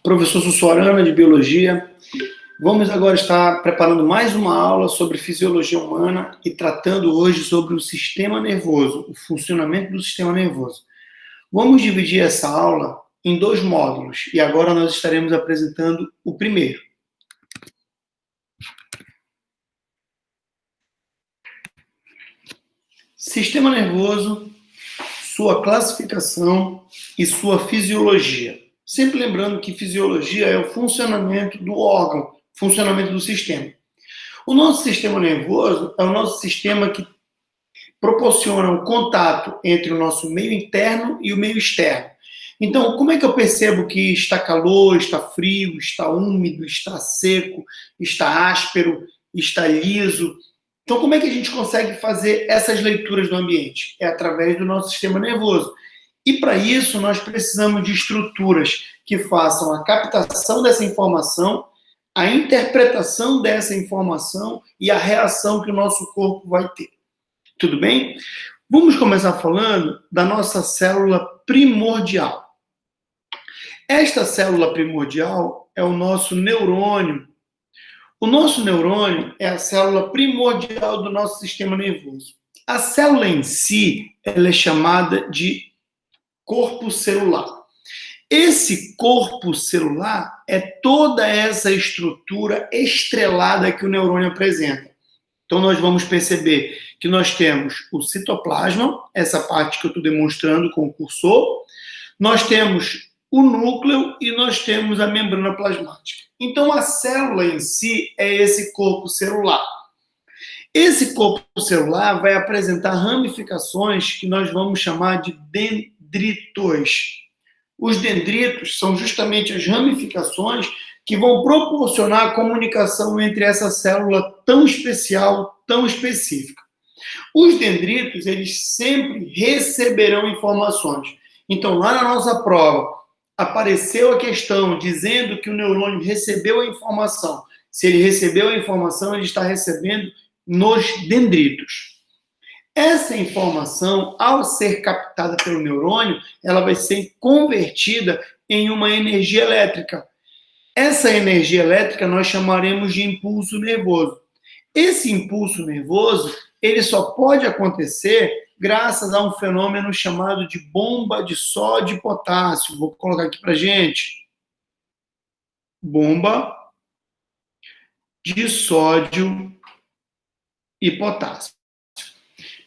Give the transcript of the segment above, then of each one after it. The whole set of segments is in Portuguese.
Professor Sussuarana, de Biologia. Vamos agora estar preparando mais uma aula sobre fisiologia humana e tratando hoje sobre o sistema nervoso, o funcionamento do sistema nervoso. Vamos dividir essa aula em dois módulos e agora nós estaremos apresentando o primeiro. Sistema nervoso, sua classificação e sua fisiologia. Sempre lembrando que fisiologia é o funcionamento do órgão, funcionamento do sistema. O nosso sistema nervoso é o nosso sistema que proporciona o contato entre o nosso meio interno e o meio externo. Então, como é que eu percebo que está calor, está frio, está úmido, está seco, está áspero, está liso? Então, como é que a gente consegue fazer essas leituras do ambiente? É através do nosso sistema nervoso. E para isso, nós precisamos de estruturas que façam a captação dessa informação, a interpretação dessa informação e a reação que o nosso corpo vai ter. Tudo bem? Vamos começar falando da nossa célula primordial. Esta célula primordial é o nosso neurônio. O nosso neurônio é a célula primordial do nosso sistema nervoso. A célula em si, ela é chamada de corpo celular. Esse corpo celular é toda essa estrutura estrelada que o neurônio apresenta. Então, nós vamos perceber que nós temos o citoplasma, essa parte que eu estou demonstrando com o cursor, nós temos o núcleo e nós temos a membrana plasmática. Então, a célula em si é esse corpo celular. Esse corpo celular vai apresentar ramificações que nós vamos chamar de dendritos. Os dendritos são justamente as ramificações que vão proporcionar a comunicação entre essa célula tão especial, tão específica. Os dendritos, eles sempre receberão informações. Então, lá na nossa prova, apareceu a questão dizendo que o neurônio recebeu a informação. Se ele recebeu a informação, ele está recebendo nos dendritos. Essa informação, ao ser captada pelo neurônio, ela vai ser convertida em uma energia elétrica. Essa energia elétrica nós chamaremos de impulso nervoso. Esse impulso nervoso, ele só pode acontecer graças a um fenômeno chamado de bomba de sódio e potássio. Vou colocar aqui para gente. Bomba de sódio e potássio.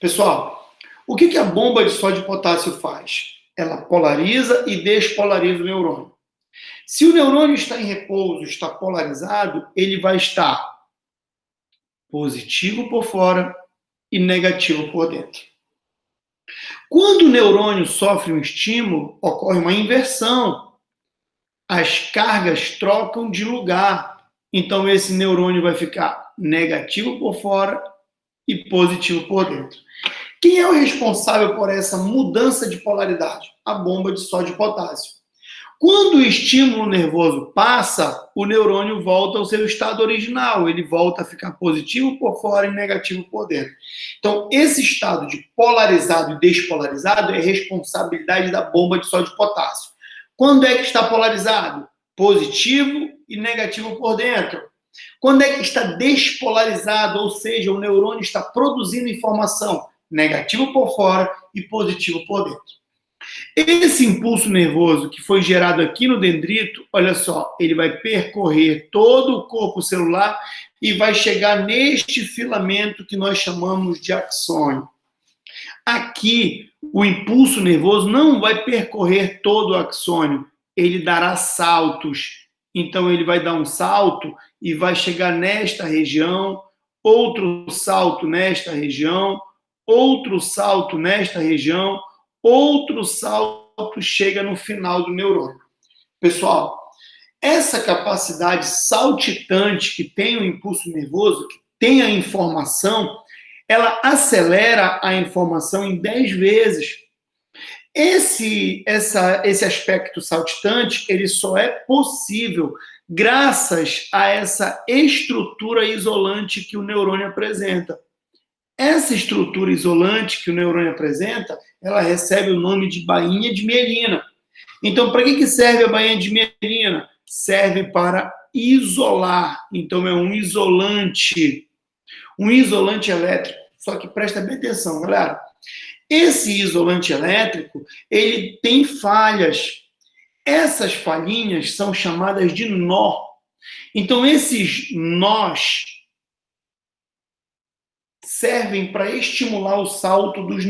Pessoal, o que a bomba de sódio e potássio faz? Ela polariza e despolariza o neurônio. Se o neurônio está em repouso, está polarizado, ele vai estar positivo por fora e negativo por dentro. Quando o neurônio sofre um estímulo, ocorre uma inversão. As cargas trocam de lugar. Então, esse neurônio vai ficar negativo por fora e positivo por dentro. Quem é o responsável por essa mudança de polaridade? A bomba de sódio e potássio. Quando o estímulo nervoso passa, o neurônio volta ao seu estado original. Ele volta a ficar positivo por fora e negativo por dentro. Então, esse estado de polarizado e despolarizado é responsabilidade da bomba de sódio e potássio. Quando é que está polarizado? Positivo e negativo por dentro. Quando é que está despolarizado, ou seja, o neurônio está produzindo informação, negativo por fora e positivo por dentro. Esse impulso nervoso que foi gerado aqui no dendrito, olha só, ele vai percorrer todo o corpo celular e vai chegar neste filamento que nós chamamos de axônio. Aqui, o impulso nervoso não vai percorrer todo o axônio, ele dará saltos. Então, ele vai dar um salto e vai chegar nesta região, outro salto nesta região, outro salto nesta região, outro salto chega no final do neurônio. Pessoal, essa capacidade saltitante que tem o impulso nervoso, que tem a informação, ela acelera a informação em 10 vezes. Esse aspecto saltitante, ele só é possível graças a essa estrutura isolante que o neurônio apresenta. Essa estrutura isolante que o neurônio apresenta, ela recebe o nome de bainha de mielina. Então, para que serve a bainha de mielina? Serve para isolar. Então, é um isolante elétrico. Só que presta bem atenção, galera. Esse isolante elétrico, ele tem falhas. Essas falhinhas são chamadas de nó. Então, esses nós servem para estimular o salto dos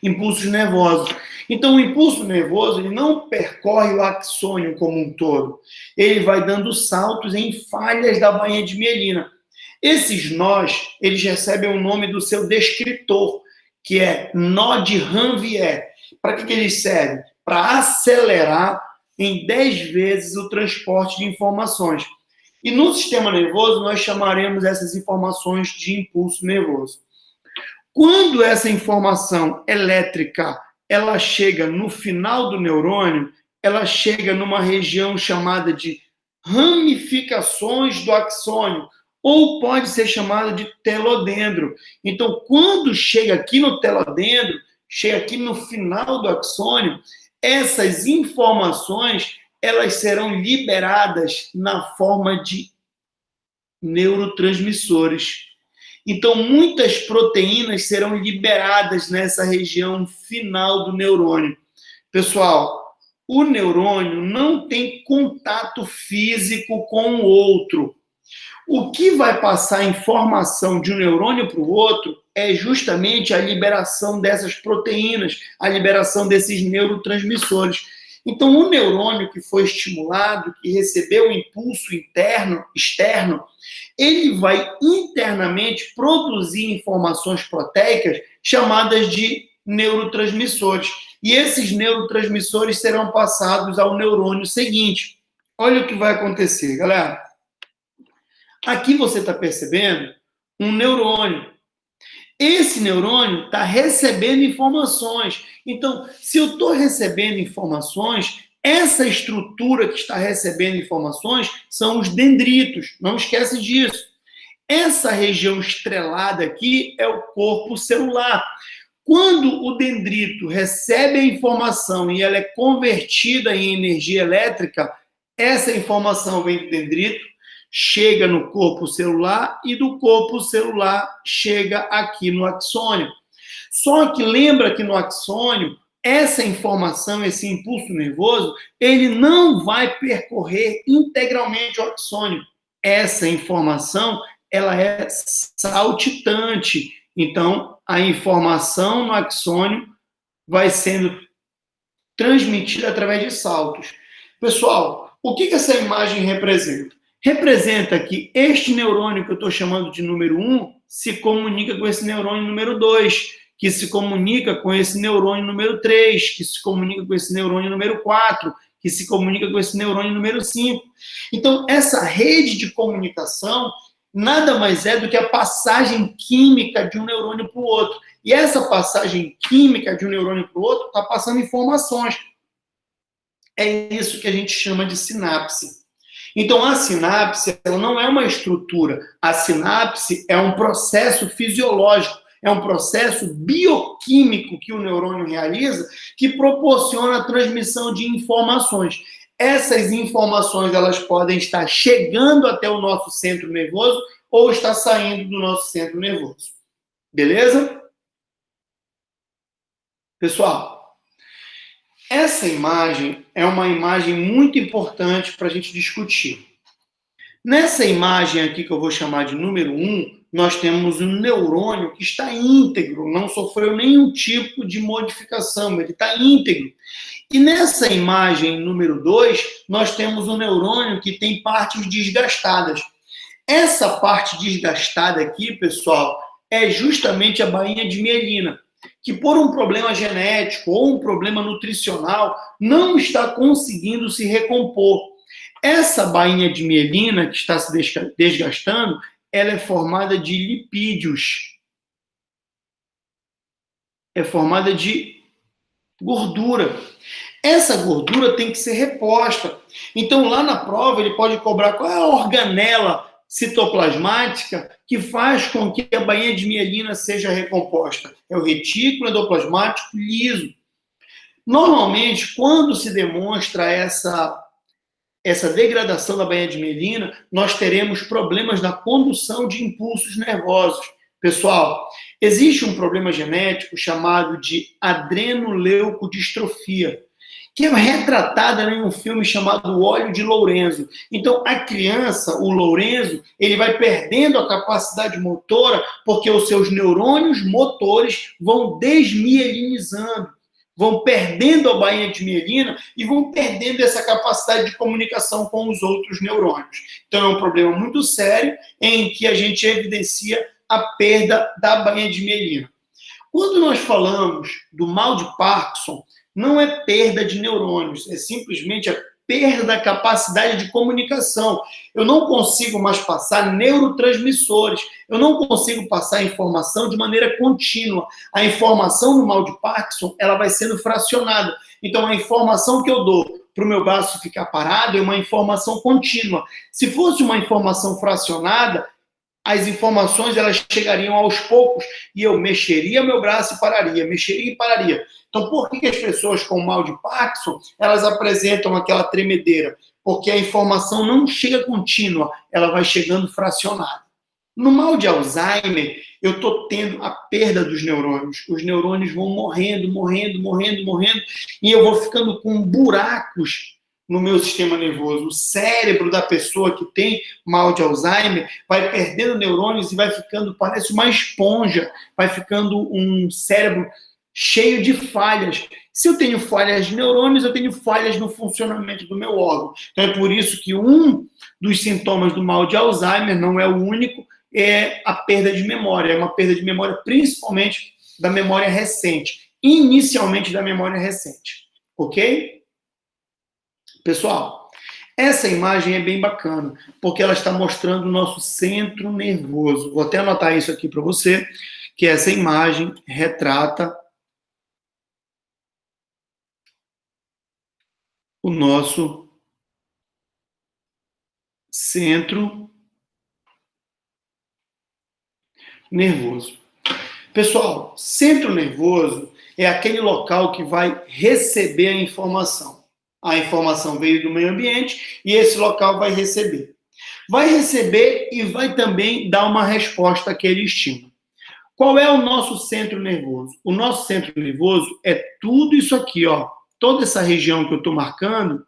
impulsos nervosos. Então, o impulso nervoso ele não percorre o axônio como um todo. Ele vai dando saltos em falhas da bainha de mielina. Esses nós, eles recebem o nome do seu descritor, que é nó de Ranvier. Para que eles servem? Para acelerar em 10 vezes o transporte de informações. E no sistema nervoso, nós chamaremos essas informações de impulso nervoso. Quando essa informação elétrica ela chega no final do neurônio, ela chega numa região chamada de ramificações do axônio, ou pode ser chamada de telodendro. Então, quando chega aqui no telodendro, chega aqui no final do axônio, essas informações elas serão liberadas na forma de neurotransmissores. Então, muitas proteínas serão liberadas nessa região final do neurônio. Pessoal, o neurônio não tem contato físico com o outro. O que vai passar a informação de um neurônio para o outro é justamente a liberação dessas proteínas, a liberação desses neurotransmissores. Então, o neurônio que foi estimulado, que recebeu o impulso externo, ele vai internamente produzir informações proteicas chamadas de neurotransmissores. E esses neurotransmissores serão passados ao neurônio seguinte. Olha o que vai acontecer, galera. Aqui você está percebendo um neurônio. Esse neurônio está recebendo informações. Então, se eu estou recebendo informações, essa estrutura que está recebendo informações são os dendritos. Não esquece disso. Essa região estrelada aqui é o corpo celular. Quando o dendrito recebe a informação e ela é convertida em energia elétrica, essa informação vem do dendrito, chega no corpo celular e do corpo celular chega aqui no axônio. Só que lembra que no axônio, essa informação, esse impulso nervoso, ele não vai percorrer integralmente o axônio. Essa informação, ela é saltitante. Então, a informação no axônio vai sendo transmitida através de saltos. Pessoal, o que essa imagem representa? Representa que este neurônio que eu estou chamando de número 1 se comunica com esse neurônio número 2, que se comunica com esse neurônio número 3, que se comunica com esse neurônio número 4, que se comunica com esse neurônio número 5. Então, essa rede de comunicação nada mais é do que a passagem química de um neurônio para o outro. E essa passagem química de um neurônio para o outro está passando informações. É isso que a gente chama de sinapse. Então, a sinapse ela não é uma estrutura. A sinapse é um processo fisiológico, é um processo bioquímico que o neurônio realiza que proporciona a transmissão de informações. Essas informações elas podem estar chegando até o nosso centro nervoso ou estar saindo do nosso centro nervoso. Beleza? Pessoal, essa imagem é uma imagem muito importante para a gente discutir. Nessa imagem aqui que eu vou chamar de número 1, nós temos um neurônio que está íntegro, não sofreu nenhum tipo de modificação, ele está íntegro. E nessa imagem número 2, nós temos um neurônio que tem partes desgastadas. Essa parte desgastada aqui, pessoal, é justamente a bainha de mielina, que por um problema genético ou um problema nutricional não está conseguindo se recompor. Essa bainha de mielina que está se desgastando, ela é formada de lipídios. É formada de gordura. Essa gordura tem que ser reposta. Então, lá na prova, ele pode cobrar qual é a organela citoplasmática que faz com que a bainha de mielina seja recomposta. É o retículo endoplasmático liso. Normalmente, quando se demonstra essa degradação da bainha de mielina, nós teremos problemas na condução de impulsos nervosos. Pessoal, existe um problema genético chamado de adrenoleucodistrofia, que é retratada em um filme chamado O Óleo de Lourenço. Então, a criança, o Lourenço, ele vai perdendo a capacidade motora porque os seus neurônios motores vão desmielinizando, vão perdendo a bainha de mielina e vão perdendo essa capacidade de comunicação com os outros neurônios. Então, é um problema muito sério em que a gente evidencia a perda da bainha de mielina. Quando nós falamos do mal de Parkinson, não é perda de neurônios, é simplesmente a perda da capacidade de comunicação. Eu não consigo mais passar neurotransmissores, eu não consigo passar informação de maneira contínua. A informação no mal de Parkinson, ela vai sendo fracionada. Então, a informação que eu dou para o meu braço ficar parado é uma informação contínua. Se fosse uma informação fracionada, as informações elas chegariam aos poucos e eu mexeria meu braço e pararia, mexeria e pararia. Então, por que as pessoas com mal de Parkinson, elas apresentam aquela tremedeira? Porque a informação não chega contínua, ela vai chegando fracionada. No mal de Alzheimer, eu estou tendo a perda dos neurônios. Os neurônios vão morrendo, e eu vou ficando com buracos no meu sistema nervoso. O cérebro da pessoa que tem mal de Alzheimer vai perdendo neurônios e vai ficando, parece uma esponja, vai ficando um cérebro cheio de falhas. Se eu tenho falhas de neurônios, eu tenho falhas no funcionamento do meu órgão. Então é por isso que um dos sintomas do mal de Alzheimer, não é o único, é a perda de memória. É uma perda de memória principalmente da memória recente. Inicialmente da memória recente. Ok? Pessoal, essa imagem é bem bacana, porque ela está mostrando o nosso centro nervoso. Vou até anotar isso aqui para você, que essa imagem retrata o nosso centro nervoso. Pessoal, centro nervoso é aquele local que vai receber a informação. A informação veio do meio ambiente e esse local vai receber. Vai receber e vai também dar uma resposta àquele estímulo. Qual é o nosso centro nervoso? O nosso centro nervoso é tudo isso aqui, ó. Toda essa região que eu estou marcando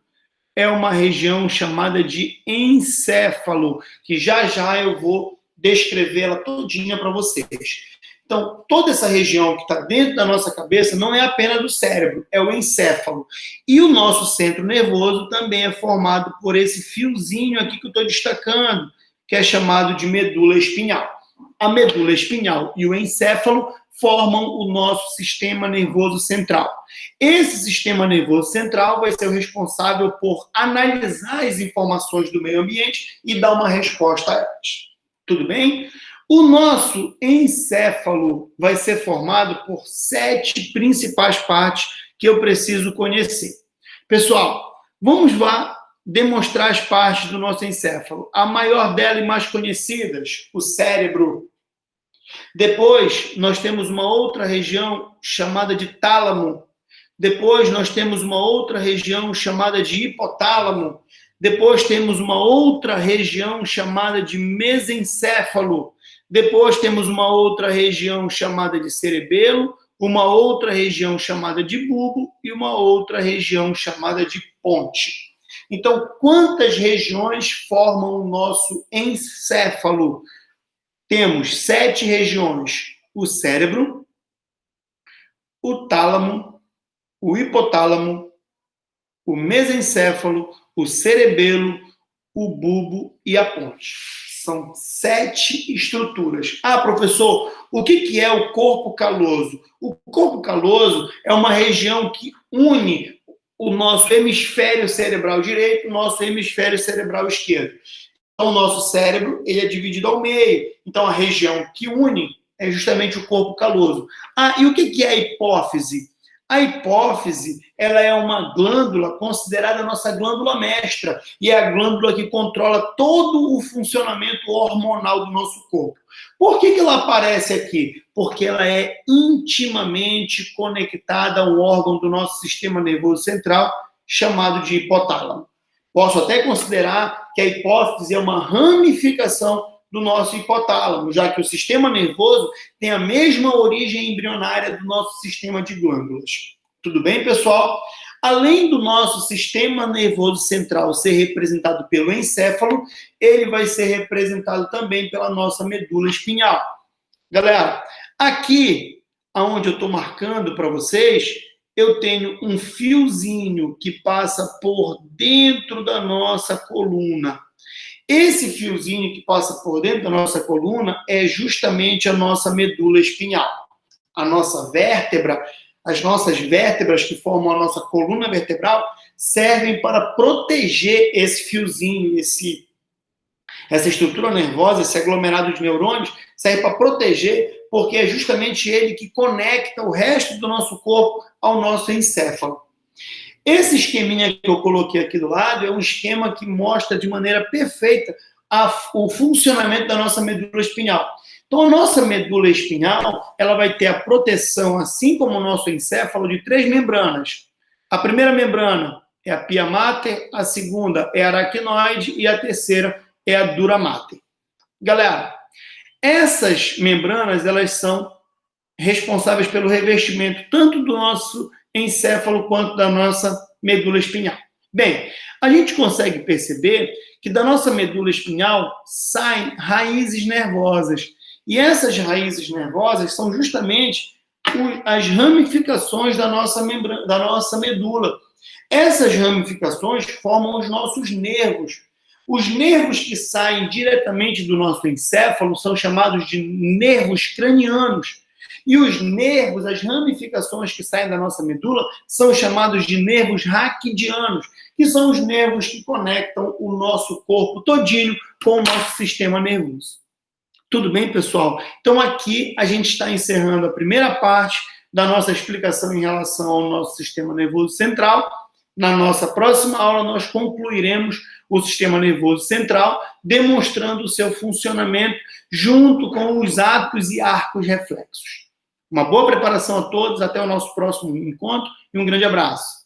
é uma região chamada de encéfalo, que já já eu vou descrevê-la todinha para vocês. Então, toda essa região que está dentro da nossa cabeça não é apenas do cérebro, é o encéfalo. E o nosso centro nervoso também é formado por esse fiozinho aqui que eu estou destacando, que é chamado de medula espinhal. A medula espinhal e o encéfalo formam o nosso sistema nervoso central. Esse sistema nervoso central vai ser o responsável por analisar as informações do meio ambiente e dar uma resposta a elas. Tudo bem? O nosso encéfalo vai ser formado por 7 principais partes que eu preciso conhecer. Pessoal, vamos lá demonstrar as partes do nosso encéfalo. A maior dela e mais conhecidas, o cérebro. Depois, nós temos uma outra região chamada de tálamo. Depois, nós temos uma outra região chamada de hipotálamo. Depois, temos uma outra região chamada de mesencéfalo. Depois, temos uma outra região chamada de cerebelo, uma outra região chamada de bulbo e uma outra região chamada de ponte. Então, quantas regiões formam o nosso encéfalo? Temos 7 regiões: o cérebro, o tálamo, o hipotálamo, o mesencéfalo, o cerebelo, o bulbo e a ponte. São 7 estruturas. Ah, professor, o que é o corpo caloso? O corpo caloso é uma região que une o nosso hemisfério cerebral direito e o nosso hemisfério cerebral esquerdo. Então, o nosso cérebro ele é dividido ao meio. Então, a região que une é justamente o corpo caloso. Ah, e o que é a hipófise? A hipófise, ela é uma glândula considerada a nossa glândula mestra e é a glândula que controla todo o funcionamento hormonal do nosso corpo. Por que ela aparece aqui? Porque ela é intimamente conectada a um órgão do nosso sistema nervoso central chamado de hipotálamo. Posso até considerar que a hipófise é uma ramificação do nosso hipotálamo, já que o sistema nervoso tem a mesma origem embrionária do nosso sistema de glândulas. Tudo bem, pessoal? Além do nosso sistema nervoso central ser representado pelo encéfalo, ele vai ser representado também pela nossa medula espinhal. Galera, aqui, aonde eu estou marcando para vocês, eu tenho um fiozinho que passa por dentro da nossa coluna. Esse fiozinho que passa por dentro da nossa coluna é justamente a nossa medula espinhal. A nossa vértebra, as nossas vértebras que formam a nossa coluna vertebral servem para proteger esse fiozinho, essa estrutura nervosa, esse aglomerado de neurônios, serve para proteger, porque é justamente ele que conecta o resto do nosso corpo ao nosso encéfalo. Esse esqueminha que eu coloquei aqui do lado é um esquema que mostra de maneira perfeita o funcionamento da nossa medula espinhal. Então, a nossa medula espinhal, ela vai ter a proteção, assim como o nosso encéfalo, de 3 membranas. A primeira membrana é a pia mater, a segunda é a aracnoide e a terceira é a dura mater. Galera, essas membranas, elas são responsáveis pelo revestimento tanto do nosso encéfalo quanto da nossa medula espinhal. Bem, a gente consegue perceber que da nossa medula espinhal saem raízes nervosas. E essas raízes nervosas são justamente as ramificações da nossa medula. Essas ramificações formam os nossos nervos. Os nervos que saem diretamente do nosso encéfalo são chamados de nervos cranianos. E os nervos, as ramificações que saem da nossa medula, são chamados de nervos raquidianos, que são os nervos que conectam o nosso corpo todinho com o nosso sistema nervoso. Tudo bem, pessoal? Então, aqui a gente está encerrando a primeira parte da nossa explicação em relação ao nosso sistema nervoso central. Na nossa próxima aula, nós concluiremos o sistema nervoso central, demonstrando o seu funcionamento junto com os atos e arcos reflexos. Uma boa preparação a todos, até o nosso próximo encontro e um grande abraço.